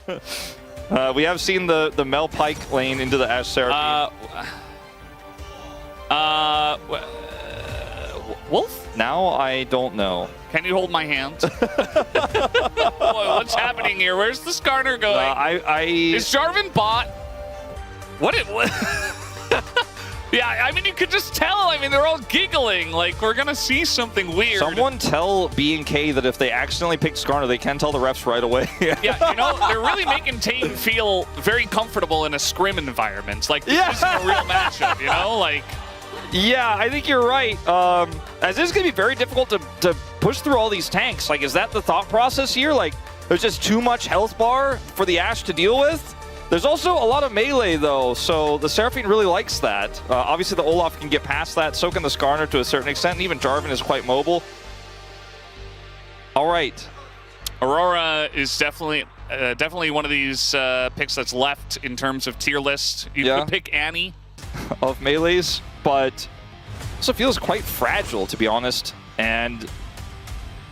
We have seen the Mel Pike lane into the Ashe Seraphine. Wolf? Now I don't know. Can you hold my hand? What's happening here? Where's the Skarner going? Is Jarvan bot? What? Yeah, I mean, you could just tell. I mean, they're all giggling. Like, we're going to see something weird. Someone tell B&K that if they accidentally pick Skarner, they can tell the refs right away. Yeah, you know, they're really making Taeyoon feel very comfortable in a scrim environment. Like, this isn't a real matchup, you know? Like... Yeah, I think you're right. As this is going to be very difficult to push through all these tanks. Like, is that the thought process here? Like, there's just too much health bar for the Ashe to deal with? There's also a lot of melee, though, so the Seraphine really likes that. Obviously, the Olaf can get past that, so can the Skarner to a certain extent, and even Jarvan is quite mobile. All right. Aurora is definitely one of these picks that's left in terms of tier list. You could pick Annie. Of melees, but also feels quite fragile, to be honest. And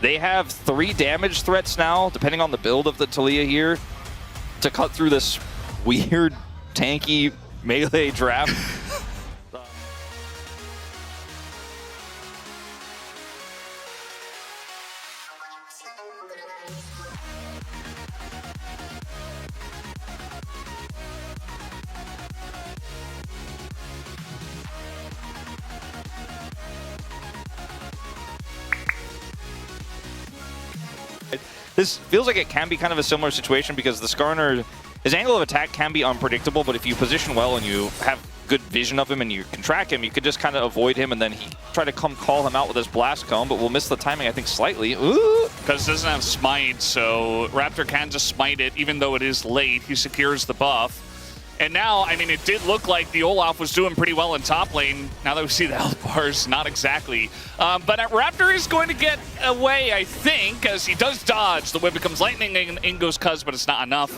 they have 3 damage threats now, depending on the build of the Taliyah here, to cut through this weird, tanky melee draft. This feels like it can be kind of a similar situation because the Skarner, his angle of attack can be unpredictable, but if you position well and you have good vision of him and you can track him, you could just kind of avoid him and then he try to come call him out with his blast cone, but we'll miss the timing, I think, slightly. Ooh! Because it doesn't have smite, so Raptor can just smite it, even though it is late. He secures the buff. And now, I mean, it did look like the Olaf was doing pretty well in top lane. Now that we see the health bars, not exactly. But Raptor is going to get away, I think, as he does dodge. The whip becomes lightning, and in goes Cuz, but it's not enough.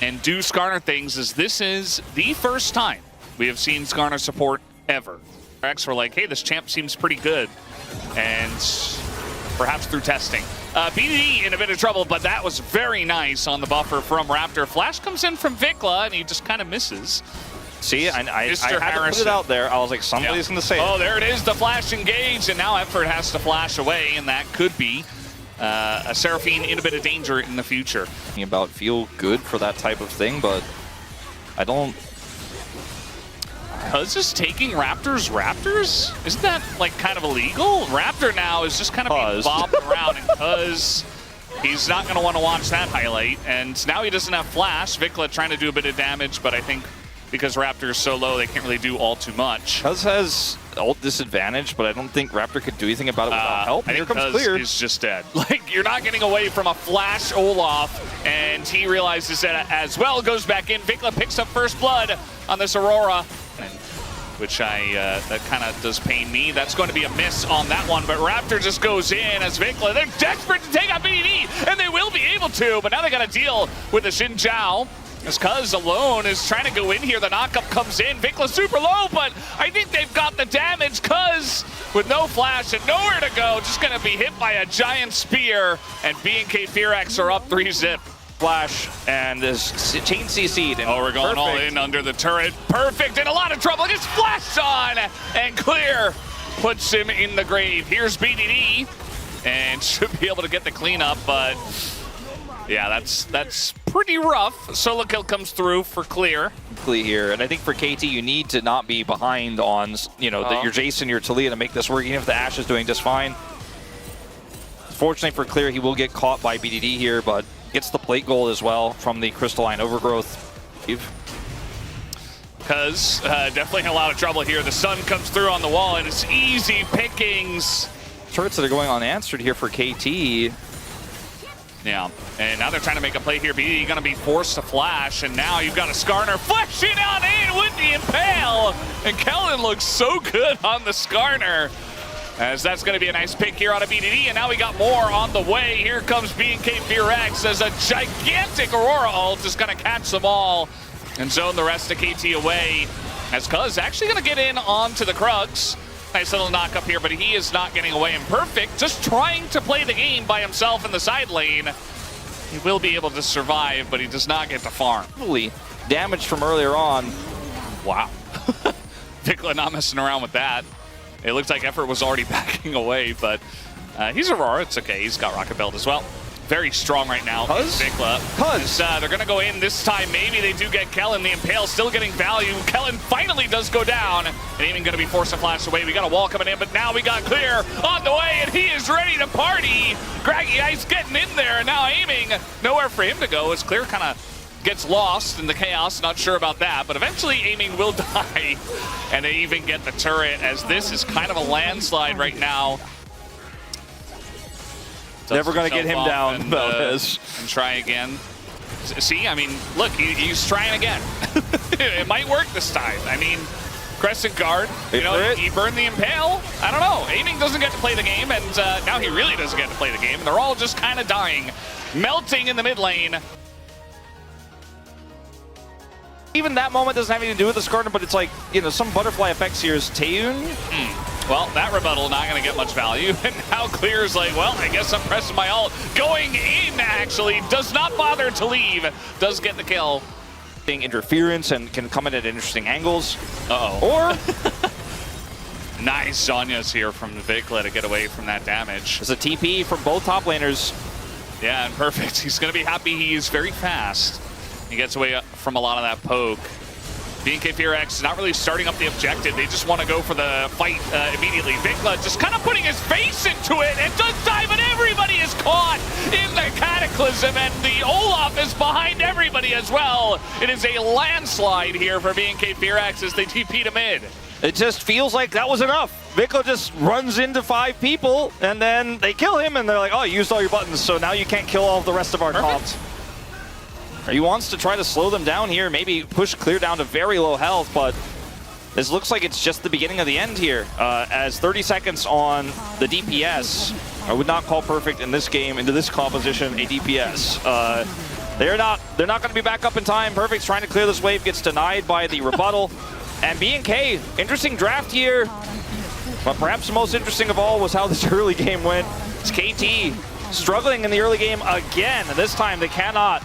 And do Skarner things, as this is the first time we have seen Skarner support ever. X were like, hey, this champ seems pretty good. And perhaps through testing. BDD in a bit of trouble, but that was very nice on the buffer from Raptor. Flash comes in from Vikla, and he just kind of misses. See, I had to put it out there. I was like, somebody's going to say it. Oh, there it is, the flash engaged, and now Effort has to flash away, and that could be a Seraphine in a bit of danger in the future. About feel good for that type of thing, but I don't... Cuz is taking Raptors? Isn't that like kind of illegal? Raptor now is just kind of being bobbed around, and Cuz, he's not going to want to watch that highlight. And now he doesn't have flash. Vikla trying to do a bit of damage, but I think because Raptor is so low, they can't really do all too much. Cuz has ult disadvantage, but I don't think Raptor could do anything about it without help. I Here think comes Cuz Clear. is just dead. Like, you're not getting away from a flash Olaf, and he realizes that as well, goes back in. Vikla picks up first blood on this Aurora, which that kind of does pain me. That's going to be a miss on that one, but Raptor just goes in as Vikla. They're desperate to take out BDD, and they will be able to, but now they got to deal with the Xin Zhao. As Cuz alone is trying to go in here, the knockup comes in. Vikla super low, but I think they've got the damage. Cuz with no flash and nowhere to go, just going to be hit by a giant spear, and B&K Fearax are up 3-zip. Flash and this chain CC'd. Oh, we're going all in under the turret. Perfect, in a lot of trouble. Gets flashed on, and Clear puts him in the grave. Here's BDD, and should be able to get the cleanup, but yeah, that's pretty rough. Solo kill comes through for Clear. Here, and I think for KT, you need to not be behind on, you know, your Jason, your Taliyah to make this work, even if the Ashe is doing just fine. Fortunately for Clear, he will get caught by BDD here, but gets the plate goal as well from the Crystalline Overgrowth. Cuz definitely in a lot of trouble here. The sun comes through on the wall, and it's easy pickings. Turrets that are going unanswered here for KT. Yeah, and now they're trying to make a play here. BDD going to be forced to flash, and now you've got a Skarner flashing on in with the Impale. And Kellen looks so good on the Skarner, as that's going to be a nice pick here on a BDD, and now we got more on the way. Here comes B&K Fearax as a gigantic Aurora ult is going to catch them all and zone the rest of KT away, as Cuz actually going to get in onto the Krugs. Nice little knock up here, but he is not getting away. And Perfect just trying to play the game by himself in the side lane. He will be able to survive, but he does not get to farm. Damage from earlier on. Wow. Vikla not messing around with that. It looked like Effort was already backing away, but he's Aurora. It's okay. He's got Rocket Belt as well. Very strong right now. Vikla. They're going to go in this time. Maybe they do get Kellen. The Impale still getting value. Kellen finally does go down. And even going to be forced to flash away. We got a wall coming in, but now we got Clear on the way, and he is ready to party. Graggy Ice getting in there, and now aiming. Nowhere for him to go as Clear kind of gets lost in the chaos. Not sure about that, but eventually aiming will die. And they even get the turret, as this is kind of a landslide right now. Never going to get him down, and try again. See, I mean, look, he's trying again. It might work this time. I mean, Crescent Guard, you know, he burned the Impale. I don't know. Aiming doesn't get to play the game, and now he really doesn't get to play the game. They're all just kind of dying, melting in the mid lane. Even that moment doesn't have anything to do with the Skarner, but it's like, you know, some butterfly effects here is Taeyoon. Well, that rebuttal not going to get much value. And now Clear's like, well, I guess I'm pressing my ult. Going in, actually. Does not bother to leave. Does get the kill. Interference and can come in at interesting angles. Or... Nice Zonya's here from the Vikla to get away from that damage. There's a TP from both top laners. Yeah, and perfect. He's going to be happy. He's very fast. He gets away from a lot of that poke. BNK is not really starting up the objective. They just want to go for the fight immediately. Vikla just kind of putting his face into it and does dive, and everybody is caught in the Cataclysm, and the Olaf is behind everybody as well. It is a landslide here for BNK as they TP to mid. It just feels like that was enough. Vikla just runs into 5 people, and then they kill him, and they're like, oh, you used all your buttons, so now you can't kill all of the rest of our comps. He wants to try to slow them down here, maybe push Clear down to very low health, but this looks like it's just the beginning of the end here. As 30 seconds on the DPS, I would not call perfect in this game, into this composition, a DPS. They're not going to be back up in time. Perfect's trying to clear this wave, gets denied by the rebuttal. And BNK, interesting draft here, but perhaps the most interesting of all was how this early game went. It's KT struggling in the early game again. This time they cannot